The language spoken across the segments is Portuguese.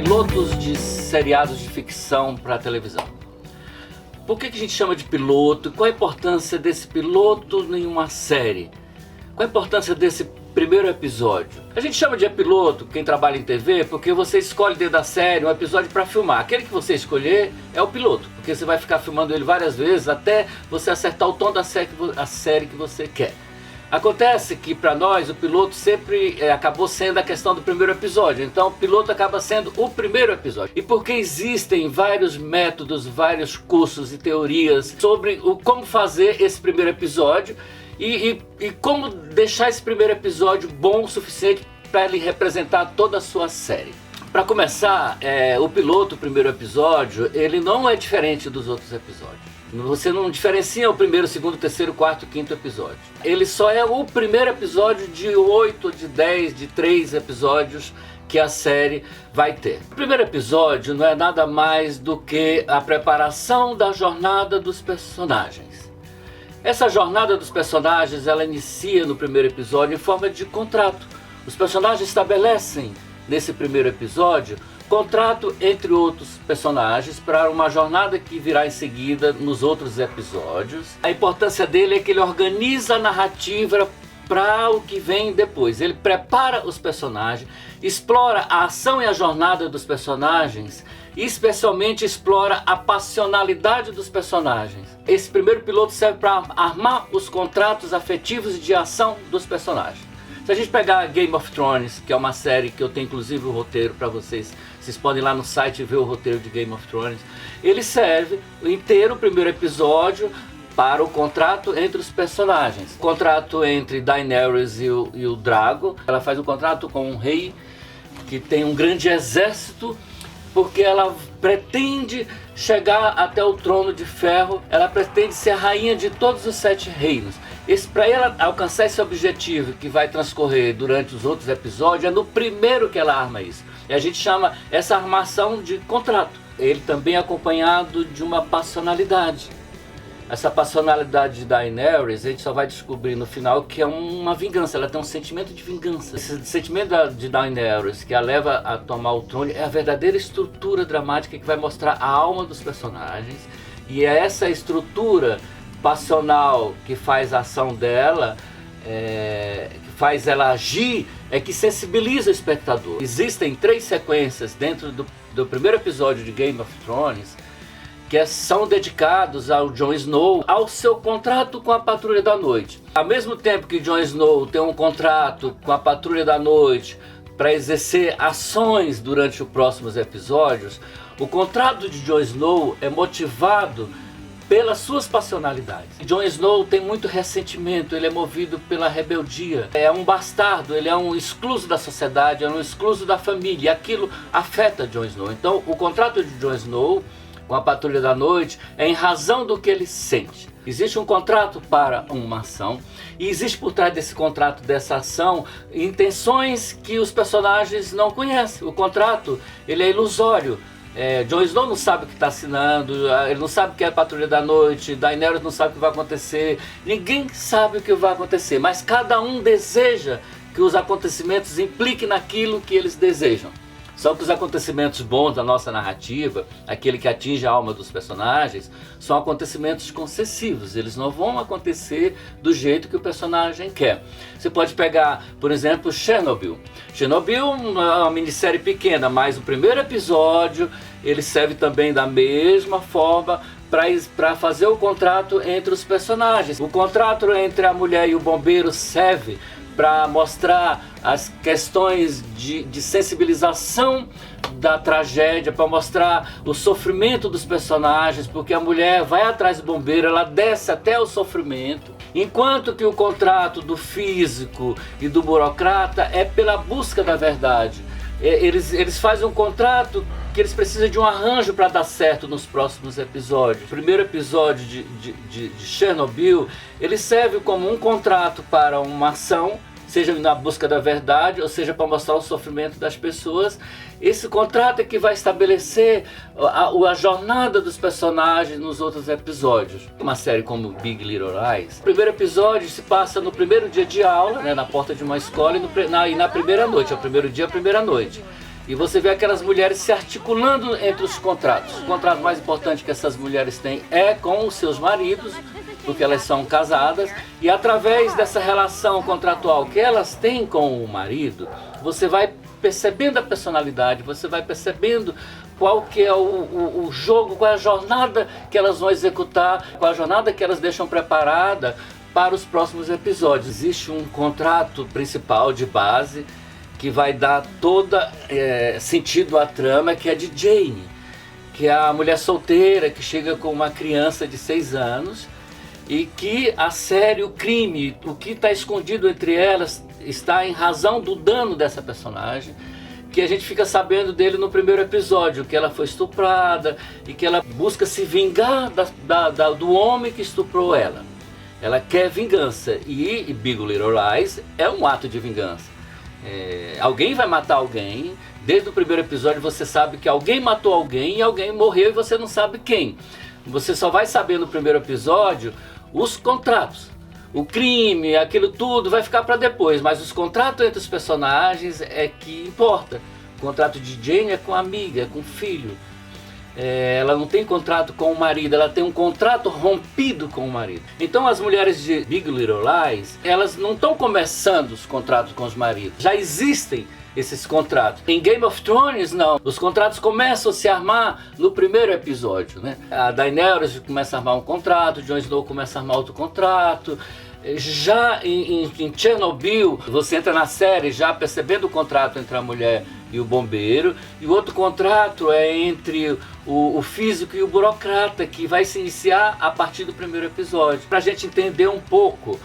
pilotos de seriados de ficção para televisão. Por que a gente chama de piloto? Qual a importância desse piloto em uma série? Qual a importância desse primeiro episódio? A gente chama de piloto, quem trabalha em TV, porque você escolhe dentro da série um episódio para filmar. Aquele que você escolher é o piloto, porque você vai ficar filmando ele várias vezes até você acertar o tom da série que você quer. Acontece que para nós o piloto sempre acabou sendo a questão do primeiro episódio, então o piloto acaba sendo o primeiro episódio. E porque existem vários métodos, vários cursos e teorias sobre como fazer esse primeiro episódio e como deixar esse primeiro episódio bom o suficiente para ele representar toda a sua série. Para começar, o piloto, o primeiro episódio, ele não é diferente dos outros episódios. Você não diferencia o primeiro, segundo, terceiro, quarto, quinto episódio. Ele só é o primeiro episódio de 8, de 10, de 3 episódios que a série vai ter. O primeiro episódio não é nada mais do que a preparação da jornada dos personagens. Essa jornada dos personagens, ela inicia no primeiro episódio em forma de contrato. Os personagens estabelecem nesse primeiro episódio contrato entre outros personagens para uma jornada que virá em seguida nos outros episódios. A importância dele é que ele organiza a narrativa para o que vem depois. Ele prepara os personagens, explora a ação e a jornada dos personagens e especialmente explora a passionalidade dos personagens. Esse primeiro piloto serve para armar os contratos afetivos e de ação dos personagens. Se a gente pegar Game of Thrones, que é uma série que eu tenho inclusive o roteiro para vocês podem ir lá no site e ver o roteiro de Game of Thrones, ele serve inteiro o primeiro episódio para o contrato entre os personagens. O contrato entre Daenerys e o Drogo. Ela faz um contrato com um rei que tem um grande exército, porque ela pretende chegar até o trono de ferro, ela pretende ser a rainha de todos os 7 reinos. Para ela alcançar esse objetivo que vai transcorrer durante os outros episódios, é no primeiro que ela arma isso. E a gente chama essa armação de contrato. Ele também é acompanhado de uma passionalidade. Essa passionalidade de Daenerys, a gente só vai descobrir no final que é uma vingança. Ela tem um sentimento de vingança. Esse sentimento de Daenerys, que a leva a tomar o trono, é a verdadeira estrutura dramática que vai mostrar a alma dos personagens. E é essa estrutura passional que faz a ação dela, que faz ela agir, é que sensibiliza o espectador. Existem 3 sequências dentro do primeiro episódio de Game of Thrones que são dedicados ao Jon Snow, ao seu contrato com a Patrulha da Noite. Ao mesmo tempo que Jon Snow tem um contrato com a Patrulha da Noite para exercer ações durante os próximos episódios, o contrato de Jon Snow é motivado pelas suas passionalidades. Jon Snow tem muito ressentimento, ele é movido pela rebeldia, é um bastardo, ele é um excluso da sociedade, é um excluso da família, e aquilo afeta Jon Snow. Então o contrato de Jon Snow com a Patrulha da Noite é em razão do que ele sente. Existe um contrato para uma ação e existe por trás desse contrato, dessa ação, intenções que os personagens não conhecem. O contrato, ele é ilusório. Jon Snow não sabe o que está assinando, ele não sabe o que é a Patrulha da Noite, Daenerys não sabe o que vai acontecer, ninguém sabe o que vai acontecer, mas cada um deseja que os acontecimentos impliquem naquilo que eles desejam. Só que os acontecimentos bons da nossa narrativa, aquele que atinge a alma dos personagens, são acontecimentos concessivos. Eles não vão acontecer do jeito que o personagem quer. Você pode pegar, por exemplo, Chernobyl. Chernobyl é uma minissérie pequena, mas o primeiro episódio ele serve também da mesma forma para fazer o contrato entre os personagens. O contrato entre a mulher e o bombeiro serve para mostrar as questões de sensibilização da tragédia, para mostrar o sofrimento dos personagens, porque a mulher vai atrás do bombeiro, ela desce até o sofrimento, enquanto que o contrato do físico e do burocrata é pela busca da verdade. Eles fazem um contrato que eles precisam de um arranjo para dar certo nos próximos episódios. O primeiro episódio de Chernobyl, ele serve como um contrato para uma ação, seja na busca da verdade, ou seja para mostrar o sofrimento das pessoas. Esse contrato é que vai estabelecer a jornada dos personagens nos outros episódios. Uma série como Big Little Lies, o primeiro episódio se passa no primeiro dia de aula, né, na porta de uma escola e na primeira noite, é o primeiro dia, a primeira noite. E você vê aquelas mulheres se articulando entre os contratos. O contrato mais importante que essas mulheres têm é com os seus maridos, porque elas são casadas, e através dessa relação contratual que elas têm com o marido, você vai percebendo a personalidade, você vai percebendo qual que é o jogo, qual é a jornada que elas vão executar, qual a jornada que elas deixam preparada para os próximos episódios. Existe um contrato principal de base que vai dar todo sentido à trama, que é de Jane, que é a mulher solteira que chega com uma criança de 6 anos e que a série, o crime, o que está escondido entre elas está em razão do dano dessa personagem, que a gente fica sabendo dele no primeiro episódio, que ela foi estuprada e que ela busca se vingar do homem que estuprou ela. Ela quer vingança e Big Little Lies é um ato de vingança. Alguém vai matar alguém. Desde o primeiro episódio você sabe que alguém matou alguém e alguém morreu e você não sabe quem. Você só vai saber no primeiro episódio os contratos. O crime, aquilo tudo vai ficar para depois, mas os contratos entre os personagens é que importa. O contrato de Jane é com a amiga, é com o filho. Ela não tem contrato com o marido, ela tem um contrato rompido com o marido. Então as mulheres de Big Little Lies, elas não estão começando os contratos com os maridos, já existem esses contratos. Em Game of Thrones não, os contratos começam a se armar no primeiro episódio, né? A Daenerys começa a armar um contrato, Jon Snow começa a armar outro contrato. Já em Chernobyl, você entra na série já percebendo o contrato entre a mulher e o bombeiro, e o outro contrato é entre o físico e o burocrata, que vai se iniciar a partir do primeiro episódio. Para a gente entender um pouco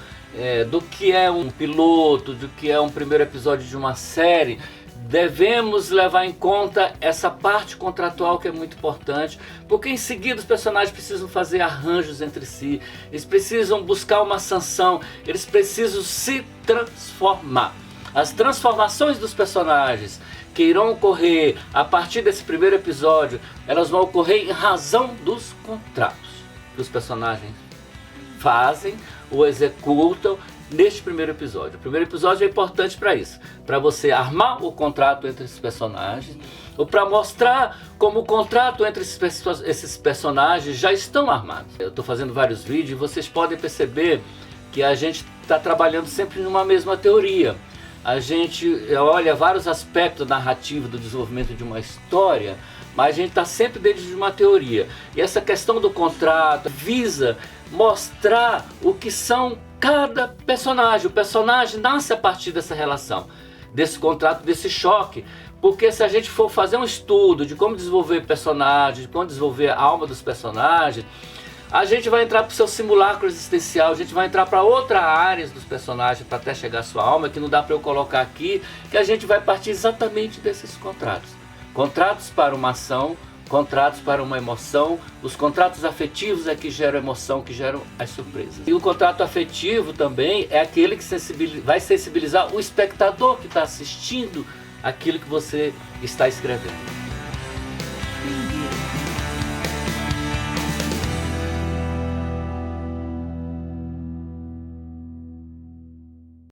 do que é um piloto, do que é um primeiro episódio de uma série, devemos levar em conta essa parte contratual que é muito importante, porque em seguida os personagens precisam fazer arranjos entre si, eles precisam buscar uma sanção, eles precisam se transformar. As transformações dos personagens que irão ocorrer a partir desse primeiro episódio, elas vão ocorrer em razão dos contratos que os personagens fazem ou executam neste primeiro episódio. O primeiro episódio é importante para isso, para você armar o contrato entre esses personagens, ou para mostrar como o contrato entre esses personagens já estão armados. Eu estou fazendo vários vídeos e vocês podem perceber que a gente está trabalhando sempre numa mesma teoria. A gente olha vários aspectos narrativos do desenvolvimento de uma história, mas a gente está sempre dentro de uma teoria. E essa questão do contrato visa mostrar o que são cada personagem. O personagem nasce a partir dessa relação, desse contrato, desse choque. Porque se a gente for fazer um estudo de como desenvolver personagens, de como desenvolver a alma dos personagens, a gente vai entrar para o seu simulacro existencial, a gente vai entrar para outras áreas dos personagens para até chegar à sua alma, que não dá para eu colocar aqui, que a gente vai partir exatamente desses contratos. Contratos para uma ação, contratos para uma emoção. Os contratos afetivos é que geram emoção, que geram as surpresas. E o contrato afetivo também é aquele que vai sensibilizar o espectador que está assistindo aquilo que você está escrevendo.